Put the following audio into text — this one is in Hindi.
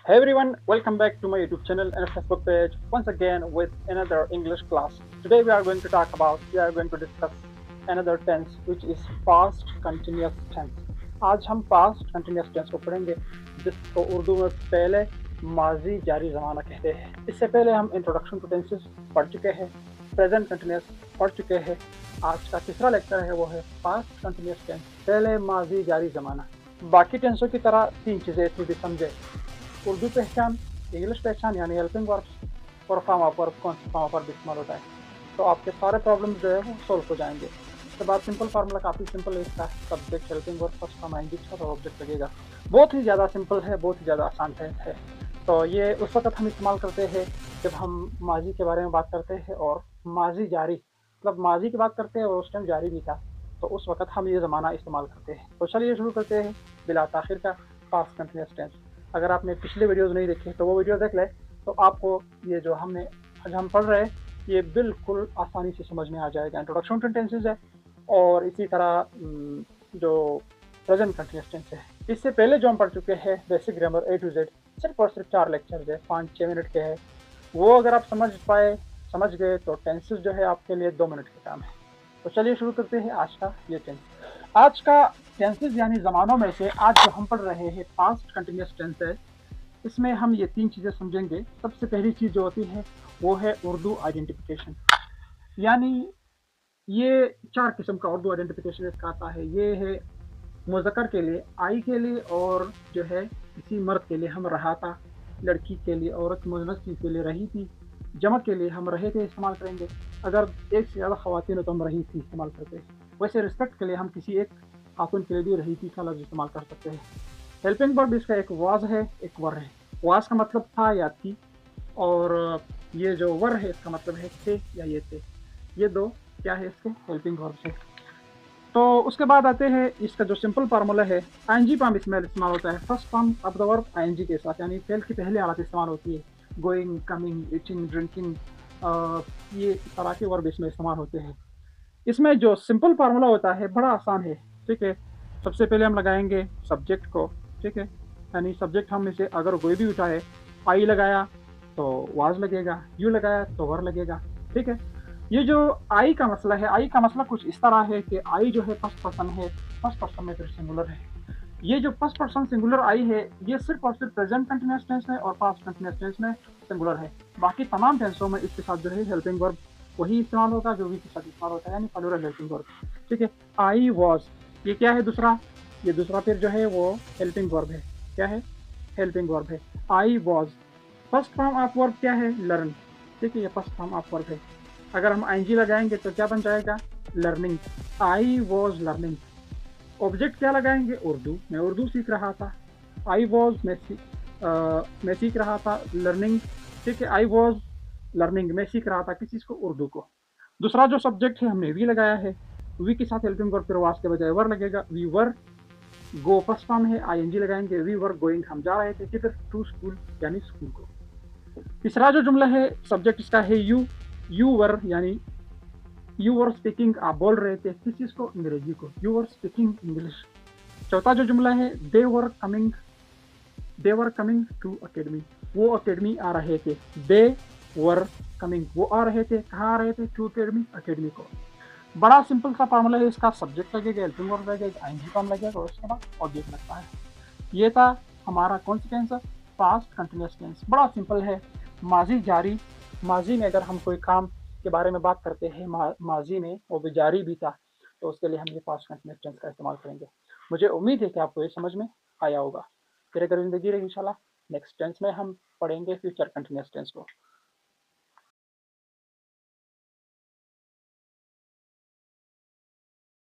Hey everyone, welcome back to my YouTube channel and Facebook page once again with another English class. Today we are going to discuss another tense which is past continuous tense. आज हम past continuous tense को पढ़ेंगे जिसको उर्दू में पहले माजी जारी ज़माना कहते हैं। इससे पहले हम इंट्रोडक्शन टू टेंसेस पढ़ चुके हैं, प्रेजेंट कंटिन्यूस पढ़ चुके हैं। आज का तीसरा लेक्चर है वो है पास्ट कंटिन्यूस टेंस, पहले माजी जारी ज़माना। बाकी टेंसों की तरह तीन चीज़ें इतनी भी समझे: उर्दू पहचान, इंग्लिश पहचान यानी हेल्पिंग वर्ब्स और फॉर्म ऑफ वर्ब कौन सी फॉर्म ऑफ वर्ब इस्तेमाल होता है। तो आपके सारे प्रॉब्लम्स जो है वो सोल्व हो जाएंगे। उसके बाद सिंपल फार्मूला काफ़ी सिंपल है इसका, subject helping verb first form आएंगी और ऑब्जेक्ट लगेगा। बहुत ही ज़्यादा सिंपल है, बहुत ही ज़्यादा आसान है। तो ये उस वक्त हम इस्तेमाल करते हैं जब हम माजी के बारे में बात करते हैं और माजी जारी मतलब माजी की बात करते हैं और उस टाइम जारी भी था, तो उस वक्त हम ये ज़माना इस्तेमाल करते हैं। तो चलिए शुरू करते हैं बिला ताखिर का पास्ट कंटिन्यूस टेंस। अगर आपने पिछले वीडियोस नहीं देखे तो वो वीडियो देख ले, तो आपको ये जो आज हम पढ़ रहे हैं ये बिल्कुल आसानी से समझ में आ जाएगा। इंट्रोडक्शन टू टेंसेस है और इसी तरह जो प्रेजेंट कंटिन्यूस टेंस है। इससे पहले जो हम पढ़ चुके हैं basic grammar A to Z, सिर्फ और सिर्फ 4 लेक्चर है, 5-6 मिनट के हैं। वो अगर आप समझ गए तो टेंसेस जो है आपके लिए 2 मिनट का काम है। तो चलिए शुरू करते हैं आज का ये टेंस। आज का टेंसेस यानी ज़मानों में से आज जो हम पढ़ रहे हैं पास्ट कंटिन्यूस टेंस है, इसमें हम ये 3 चीज़ें समझेंगे। सबसे पहली चीज़ जो होती है वो है उर्दू आइडेंटिफिकेशन, यानी ये 4 किस्म का उर्दू आइडेंटिफिकेशन इसका आता है। ये है मुज़क्कर के लिए आई के लिए, और जो है किसी मर्द के लिए हम रहा था, लड़की के लिए औरत, मुज़न्नस के लिए रही थी, जमा के लिए हम रहे थे इस्तेमाल करेंगे। अगर एक से ज़्यादा ख़वातीन हो तो हम रही थी इस्तेमाल करते हैं। वैसे रिस्पेक्ट के लिए हम किसी एक खातून के लिए भी रही थी का लफ्ज़ इस्तेमाल कर सकते हैं। हेल्पिंग वर्ब इसका एक वाज है, एक वर है। वाज का मतलब था या थी, और ये जो वर है इसका मतलब है थे या ये थे। ये दो क्या है इसके हेल्पिंग वर्ब से। तो उसके बाद आते हैं इसका जो सिंपल फार्मूला है, आईएनजी फॉर्म इसमें इस्तेमाल होता है। First form of the verb ING के साथ, यानी फेल की पहली हालत इस्तेमाल होती है। गोइंग, कमिंग, ईटिंग, ड्रिंकिंग, ये इस तरह के वर्ब इसमें इस्तेमाल होते हैं। इसमें जो सिंपल फार्मूला होता है बड़ा आसान है, ठीक है। सबसे पहले हम लगाएंगे सब्जेक्ट को, ठीक है। यानी सब्जेक्ट हम इसे अगर कोई भी उठाए, आई लगाया तो वाज लगेगा, यू लगाया तो वर लगेगा, ठीक है। ये जो आई का मसला है, आई का मसला कुछ इस तरह है कि आई जो है फर्स्ट पर्सन है, फर्स्ट पर्सन में फिर सिंगुलर है। ये जो फर्स्ट पर्सन सिंगुलर आई है ये सिर्फ और सिर्फ प्रेजेंट कंटिन्यूअस टेंस में और पास्ट कंटिन्यूअस टेंस में सिंगुलर है। बाकी तमाम टेंसों में इसके साथ जो है हेल्पिंग वर्ब वही इस्तेमाल होगा जो भी के साथ इस्तेमाल होता है, यानी प्लूरल हेल्पिंग वर्ब, ठीक है। आई वॉज, ये क्या है दूसरा, ये दूसरा फिर जो है वो हेल्पिंग वर्ब है। क्या है? हेल्पिंग वर्ब है। I was, first form of verb क्या है? लर्न, ठीक है, ये फर्स्ट फॉर्म ऑफ वर्ब है। अगर हम आईएनजी लगाएंगे तो क्या बन जाएगा? Learning. I was learning. Object क्या लगाएंगे? उर्दू, मैं उर्दू सीख रहा था। आई वॉज, मैं सीख रहा था। लर्निंग, ठीक है, आई वॉज लर्निंग, मैं सीख रहा था किस चीज़ को? उर्दू को। दूसरा जो सब्जेक्ट है हमने वी लगाया है, वी के साथ हेल्पिंग वर्ब फिर वास के बजाय वर लगेगा। We were, go first form है, आईएनजी लगाएंगे। वी वर गोइंग, हम जा रहे थे किधर? टू स्कूल, यानी स्कूल को। तीसरा जो जुमला है सब्जेक्ट इसका है यू, यू वर, यानी यू वर स्पीकिंग, आप बोल रहे थे किस चीज़ को? अंग्रेजी को। You were speaking English. चौथा जो जुमला है दे वर कमिंग टू अकेडमी, वो अकेडमी आ रहे थे। दे वर कमिंग, वो आ रहे थे, कहाँ आ रहे थे? टू अकेडमी, अकेडमी को। बड़ा सिंपल सा फॉर्मूला है इसका, सब्जेक्ट लगेगा, हेल्पिंग वर्ब लगेगा, आईएनजी फॉर्म लगेगा और उसके बाद ऑब्जेक्ट लगता है। ये था हमारा कौन सा टेंस? Past continuous tense. बड़ा सिंपल है। माजी जारी, माजी में अगर हम कोई काम के बारे में बात करते हैं, माजी में वो भी जारी भी था, तो उसके लिए हम ये पास्ट कंटिन्यूअस टेंस का इस्तेमाल करेंगे। मुझे उम्मीद है कि आपको ये समझ में आया होगा। फिर अगर ज़िंदगी रही इंशाल्लाह नेक्स्ट टेंस में हम पढ़ेंगे फ्यूचर कंटिन्यूअस टेंस को।